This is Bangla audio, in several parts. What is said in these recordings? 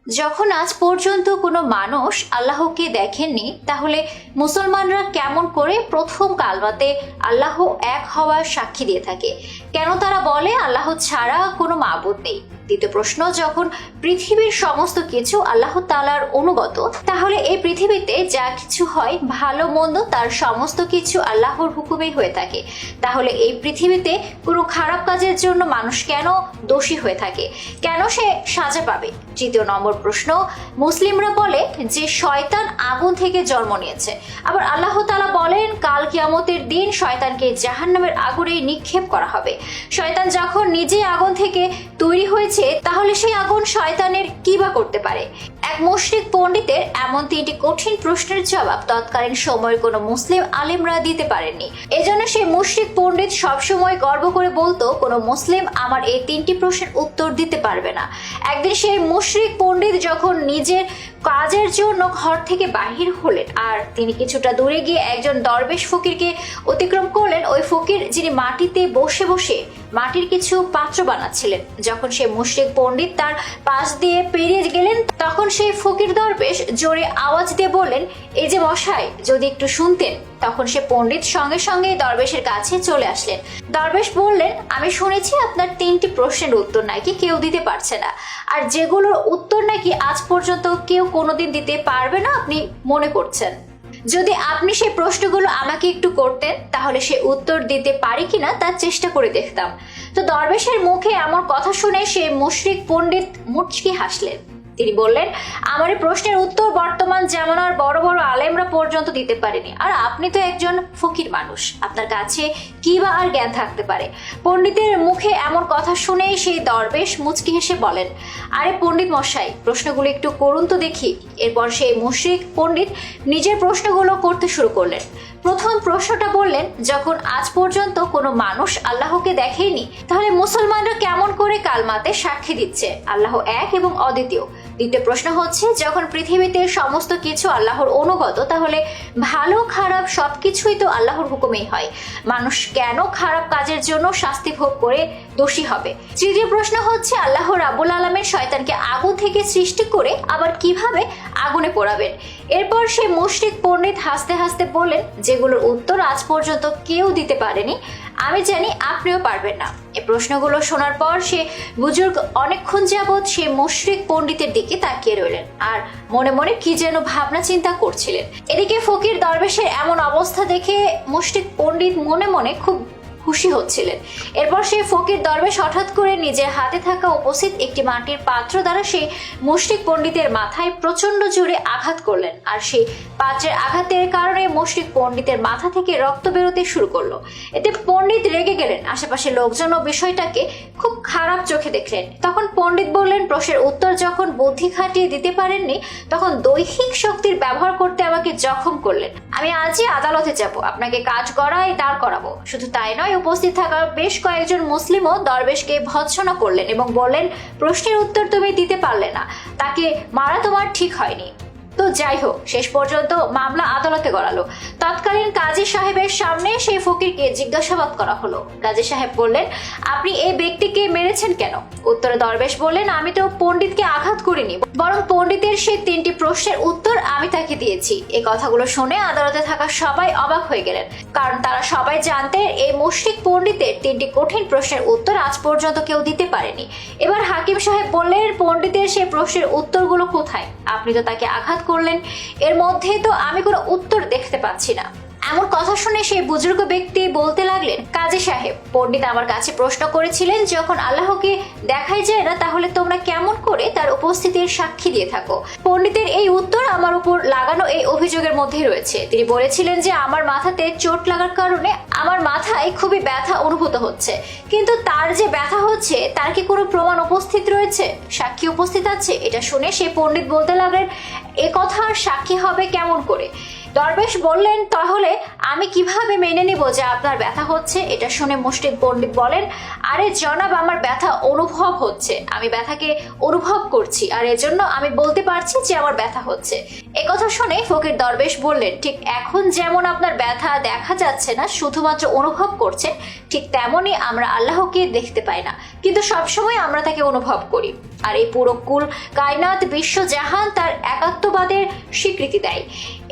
যখন আজ পর্যন্ত কোনো মানুষ আল্লাহকে দেখেননি, তাহলে মুসলমানরা কেমন করে প্রথম কালমাতে আল্লাহ এক হওয়ার সাক্ষী দিয়ে থাকে? কেন তারা বলে আল্লাহ ছাড়া কোনো মাবুদ নেই? দ্বিতীয় প্রশ্ন, যখন পৃথিবীর সমস্ত কিছু আল্লাহ তাআলার অনুগত, তাহলে এই পৃথিবীতে যা কিছু হয় ভালো মন্দ তার সমস্ত কিছু আল্লাহর হুকুমেই হয়ে থাকে। তাহলে এই পৃথিবীতে কোনো খারাপ কাজের জন্য মানুষ কেন দোষী হয়ে থাকে? কেন সে সাজা পাবে? তৃতীয় নম্বর প্রশ্ন, মুসলিমরা বলে যে শয়তান আগুন থেকে জন্ম নিয়েছে, আবার আল্লাহ তাআলা বলেন কাল কিয়ামতের দিন শয়তানকে জাহান্নামের আগুনে নিক্ষেপ করা হবে। শয়তান যখন নিজেই আগুন থেকে তৈরি হয়েছে, তাহলে সেই আগুন শয়তানের কি বা করতে পারে? এক মুশরিক পণ্ডিতের এমন তিনটি কঠিন প্রশ্নের জবাব তৎকালীন সময়ের কোনো মুসলিম আলেমরা দিতে পারেননি। এজন্য সেই মুশরিক পণ্ডিত সবসময় গর্ব করে বলতো, কোনো মুসলিম আমার এই তিনটি প্রশ্নের উত্তর দিতে পারবে না। একদিন সেই মুশরিক পণ্ডিত যখন নিজের কাজের জন্য ঘর থেকে বাহির হলেন, আর তিনি কিছুটা দূরে গিয়ে একজন দরবেশ ফকিরকে অতিক্রম করলেন। ওই ফকির যিনি মাটিতে বসে বসে মাটির কিছু পাত্র বানাচ্ছিলেন। যখন সে মুশরিক পণ্ডিত তার পাশ দিয়ে পেরিয়ে গেলেন, তখন সেই ফকির দরবেশ জোরে আওয়াজ দিয়ে বললেন, এই যে মশাই, যদি একটু শুনতেন। তখন সে পণ্ডিত সঙ্গে সঙ্গে দরবেশের কাছে চলে আসলেন। দরবেশ বললেন, আমি শুনেছি আপনার তিনটি প্রশ্নের উত্তর নাকি কেউ দিতে পারছে না, আর যেগুলোর উত্তর নাকি আজ পর্যন্ত কেউ কোনোদিন দিতে পারবে না আপনি মনে করছেন। যদি আপনি সেই প্রশ্নগুলো আমাকে একটু করতেন, তাহলে সে উত্তর দিতে পারি কিনা তার চেষ্টা করে দেখতাম। তো দরবেশের মুখে এমন কথা শুনে সে মুশরিক পণ্ডিত মুচকি হাসলেন। তিনি বললেন, আমার এই প্রশ্নের উত্তর বর্তমান জামানার বড় বড় আলেমরা পর্যন্ত দিতে পারেনি, আর আপনি তো একজন ফকির মানুষ, আপনার কাছে কি বা আর জ্ঞান থাকতে পারে? পণ্ডিতের মুখে এমন কথা শুনেই সেই দরবেশ মুচকি হেসে বলেন, আরে পণ্ডিত মশাই, প্রশ্নগুলো একটু করুন তো দেখি। এরপর সেই মুশরিক পণ্ডিত নিজের প্রশ্নগুলো করতে শুরু করলেন। প্রথম প্রশ্নটা বললেন, যখন আজ পর্যন্ত কোনো মানুষ আল্লাহকে দেখেনি, তাহলে মুসলমানরা কেমন করে কালমাতে সাক্ষী দিচ্ছে আল্লাহ এক এবং অদ্বিতীয়? দ্বিতীয় প্রশ্ন হচ্ছে, যখন পৃথিবীতে সমস্ত কিছু আল্লাহর অনুগত, তাহলে ভালো খারাপ সবকিছুই তো আল্লাহর হুকুমেই হয়। মানুষ কেন খারাপ কাজের জন্য শাস্তি ভোগ করে দোষী হবে? তৃতীয় প্রশ্ন হচ্ছে, আল্লাহ রাব্বুল আলামিন শয়তানকে আগুন থেকে সৃষ্টি করে আবার কিভাবে আগুনে পোড়াবেন? এরপর সে মুশরিক পণ্ডিত হাসতে হাসতে বললেন, যেগুলোর উত্তর আজ পর্যন্ত কেউ দিতে পারেনি, আমি জানি আপনিও পারবেন না। এই প্রশ্নগুলো শোনার পর সে বুজুর্গ অনেকক্ষণ যাবৎ সে মুশরিক পণ্ডিতের দিকে তাকিয়ে রইলেন, আর মনে মনে কি যেন ভাবনা চিন্তা করছিলেন। এদিকে ফকির দরবেশের এমন অবস্থা দেখে মুশরিক পণ্ডিত মনে মনে খুব খুশি হচ্ছিলেন। এরপর সেই ফকির দরবেশ হঠাৎ করে নিজের হাতে থাকা উপস্থিত একটি মাটির পাত্র দ্বারা সেই মুশরিক পণ্ডিতের মাথায় প্রচন্ড জোরে আঘাত করলেন, আর সেই পাত্রের আঘাতের কারণে মুশরিক পণ্ডিতের মাথা থেকে রক্ত বেরোতে শুরু করলো। এতে পণ্ডিত রেগে গেলেন। আশেপাশের লোকজনও বিষয়টাকে খুব খারাপ চোখে দেখলেন। তখন পণ্ডিত বললেন, প্রশ্নের উত্তর যখন বুদ্ধি খাটিয়ে দিতে পারেননি, তখন দৈহিক শক্তির ব্যবহার করতে আমাকে জখম করলেন। আমি আজই আদালতে যাব, আপনাকে কাজ করায় দাঁড় করাবো। শুধু তাই নয়, উপস্থিত থাকা বেশ কয়েকজন মুসলিমও দরবেশকে ভৎসনা করলেন এবং বললেন, প্রশ্নের উত্তর তুমি দিতে পারলে না, তাকে মারা তোমার ঠিক হয়নি। তো যাই হোক, শেষ পর্যন্ত মামলা আদালতে গড়ালো। তৎকালীন কাজী সাহেবের সামনে সেই ফকিরকে জিজ্ঞাসাবাদ করা হলো। কাজী সাহেব বললেন, আপনি এই ব্যক্তিকে মেরেছেন কেন? উত্তরে দরবেশ বললেন, আমি তো পণ্ডিতকে আঘাত করিনি, বরং পণ্ডিতের সেই তিনটি প্রশ্নের উত্তর আমি তাকে দিয়েছি। এই কথাগুলো শুনে আদালতে থাকা সবাই অবাক হয়ে গেলেন, কারণ তারা সবাই জানতেন এই মুশরিক পণ্ডিতের তিনটি কঠিন প্রশ্নের উত্তর আজ পর্যন্ত কেউ দিতে পারেনি। এবার হাকিম সাহেব বললেন, পণ্ডিতের সেই প্রশ্নের উত্তরগুলো কোথায়? আপনি তো তাকে আঘাত করলেন, এর মধ্যে তো আমি কোনো উত্তর দেখতে পাচ্ছি না। এমন কথা শুনে সেই বুজুর্গ ব্যক্তি বলতে লাগলেন, কাজী সাহেব, পণ্ডিত আমার কাছে প্রশ্ন করেছিলেন, যখন আল্লাহকে দেখাই যায় না, তাহলে তোমরা কেমন করে তার উপস্থিতির সাক্ষী দিয়ে থাকো? পণ্ডিতের এই উত্তর আমার উপর লাগানো এই অভিযোগের মধ্যেই রয়েছে। তিনি বলেছিলেন যে আমার মাথাতে চোট লাগার কারণে আমার মাথায় খুবই ব্যথা অনুভূত হচ্ছে, কিন্তু তার যে ব্যথা হচ্ছে তার কি কোনো প্রমাণ উপস্থিত রয়েছে, সাক্ষী উপস্থিত আছে? এটা শুনে সেই পণ্ডিত বলতে লাগলেন, এ কথার সাক্ষী হবে কেমন করে? দরবেশ বললেন, তাহলে আমি কিভাবে মেনে নিব যে আপনার ব্যথা হচ্ছে? এটা শুনে মুশরিক পণ্ডিত বলেন, আরে জনাব, আমার ব্যথা অনুভব হচ্ছে, আমি ব্যথাকে অনুভব করছি, আর এজন্য আমি বলতে পারছি যে আমার ব্যথা হচ্ছে। একথা শুনে ফকির দরবেশ বললেন, ঠিক এখন যেমন আপনার ব্যথা দেখা যাচ্ছে না, শুধুমাত্র অনুভব করছেন, ঠিক তেমনই আমরা আল্লাহকে দেখতে পাই না, কিন্তু সবসময় আমরা তাকে অনুভব করি। আর এই পুরো কুল কায়নাত বিশ্ব জাহান তার একাত্মবাদের স্বীকৃতি দেয়।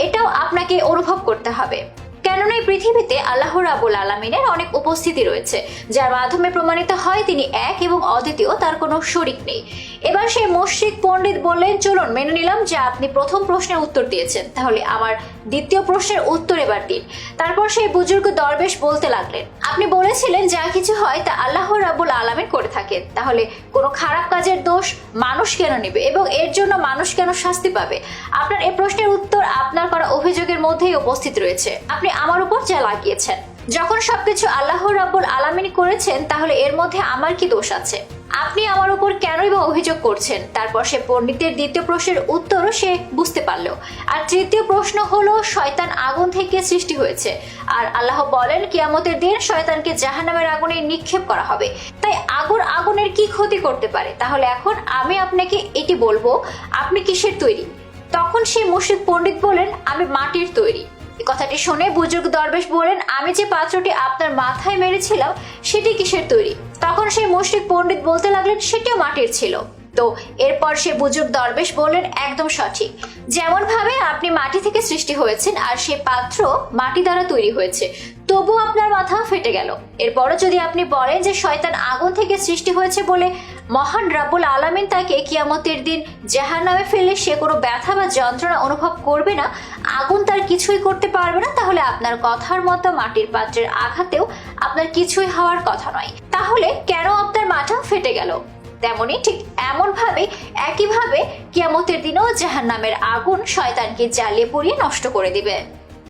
এটাও আপনাকে অনুভব করতে হবে, কেননা এই পৃথিবীতে আল্লাহ রাব্বুল আলামিনের অনেক উপস্থিতি রয়েছে, যার মাধ্যমে প্রমাণিত হয় তিনি এক এবং অদ্বিতীয়, তার কোনো শরিক নেই। এবার সেই মুশরিক পণ্ডিত বললেন, চলুন মেনে নিলাম যে আপনি প্রথম প্রশ্নের উত্তর দিয়েছেন, তাহলে আমার দ্বিতীয় প্রশ্নের উত্তর এবার দিন। তারপর সেই বুজুর্গ দরবেশ বলতে লাগলেন, আপনি বলেছিলেন যা কিছু হয় তা আল্লাহ রাব্বুল আলামিন করে থাকেন, তাহলে কোনো খারাপ কাজের দোষ মানুষ কেন নেবে এবং এর জন্য মানুষ কেন শাস্তি পাবে? আপনার এই প্রশ্নের উত্তর আপনার করা অভিযোগের মধ্যেই উপস্থিত রয়েছে। আপনি আমার উপর যা লাগিয়েছেন, যখন সবকিছু আল্লাহ রাব্বুল আলামিন করেছেন, তাহলে এর মধ্যে আমার কি দোষ আছে? আপনি আমার উপর কেনই বা অভিযোগ করছেন? তারপর সে পণ্ডিতের দ্বিতীয় প্রশ্নের উত্তরও সে বুঝতে পারলো। আর তৃতীয় প্রশ্ন হলো, শয়তান আগুন থেকে সৃষ্টি হয়েছে, আর আল্লাহ বলেন কিয়ামতের দিন শয়তানকে জাহান্নামের আগুনে নিক্ষেপ করা হবে, তাই আগুনের কি ক্ষতি করতে পারে? তাহলে এখন আমি আপনাকে এটি বলবো, আপনি কিসের তৈরি? তখন সেই মুশরিক পণ্ডিত বলেন, আমি মাটির তৈরি। কথাটি শুনে বুজুর্গ দরবেশ বলেন, আমি যে পাত্রটি আপনার মাথায় মেরেছিলাম সেটি কিসের তৈরি? তখন সেই মুশরিক পণ্ডিত বলতে লাগলেন, সেটিও মাটির ছিল। তো এরপর সে বুজুর্গ দরবেশ বললেন, একদম সঠিক, যেমন ভাবে আপনি মাটি থেকে সৃষ্টি হয়েছেন আর সে পাত্র মাটি দ্বারা তৈরি হয়েছে, তবু আপনার মাথা ফেটে গেল। এরপরও যদি আপনি বলেন যে শয়তান আগুন থেকে সৃষ্টি হয়েছে বলে মহান রাব্বুল আলামিন তাকে কিয়ামতের দিন জাহান্নামে ফেলে সে কোনো ব্যথা বা যন্ত্রণা অনুভব করবে না, আগুন তার কিছুই করতে পারবে না, তাহলে আপনার কথার মতো মাটির পাত্রের আঘাতেও আপনার কিছুই হওয়ার কথা নয়। তাহলে কেন আপনার মাথা ফেটে গেল? তেমনি ঠিক একইভাবে কিয়ামতের দিনও জাহান্নামের আগুন শয়তানকে জ্বালিয়ে পুড়িয়ে নষ্ট করে দিবে।